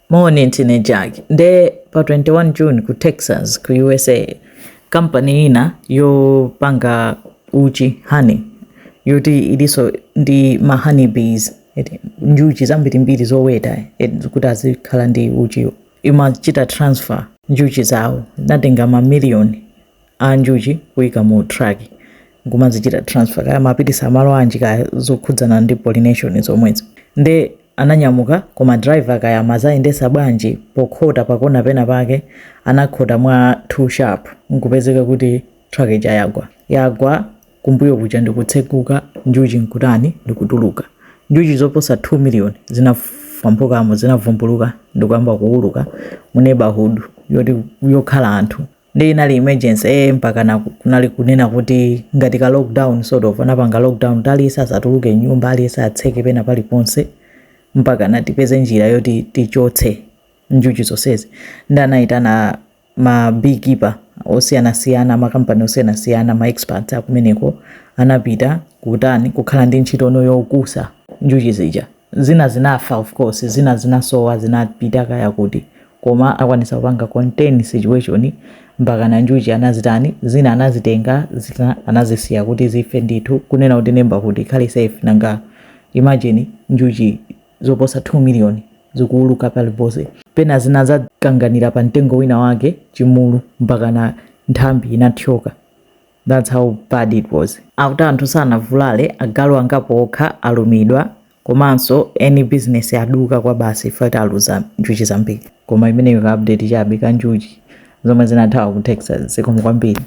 Morning Tinejaki. Nde pa 21 June ku Texas ku USA company ina yopanga uchi honey yoti iliso ndi ma honey bees njuchi zambirimbiri zoweta kuti azikhala ndi uchi imachita transfer njuchi zawo natenga mamiliyoni a njuchi kuyika mu truck ngumazichita transfer kaya mapitisa malo anji kaya zokhudzana ndi pollination zomwezo nde ananyamuka koma driver kaya mazayendesa bwanji pokhota pakona pena pake anakhota mwa too sharp nkupezeka kuti truck yagwa kumbuyo kuja ndikutsekuka njuchi nkutani ndikutuluka njuchi zoposa 2 million zinafambukamo zinavumbuluka ndikuyamba kuuluka mu neighborhood yoti yokhala anthu ndi inali emergency mpaka kunali kunena kuti ngati ka lockdown sort of anapanga lockdown talisa asatuluke nyumba alisa atseke pena paliponse mpaka natipeze njira yoti tichotse njuchi zonsezi ndi anayitana ma beekeeper osiyanasiyana makampani osiyanasiyana ma experts akumeneko anapita kutani kukhala ndi ntchito yokusa njuchi zija zina zinafa of course zina zinasowa zinapita kaya kuti koma akwanisa kupanga contain situation mpaka na njuchi anazitani zina anazitenga zina anazisiya kuti zife ndithu kunena kuti nemba kuti ikhale safe nanga imagine njuchi zoposa 2 million zikuuluka paliponse pena zina zakanganira pa mtengo wina wake chimulu mpaka na nthambi inathyoka. That's how bad it was. Auta anthu sanavulale agalu angapo okha alumidwa komanso any business yaduka kwa basi fata aluza njuchi zambiri koma imeneyo ka update chabe ka njuchi zomwe zinathawa ku Texas zikomo kwambiri.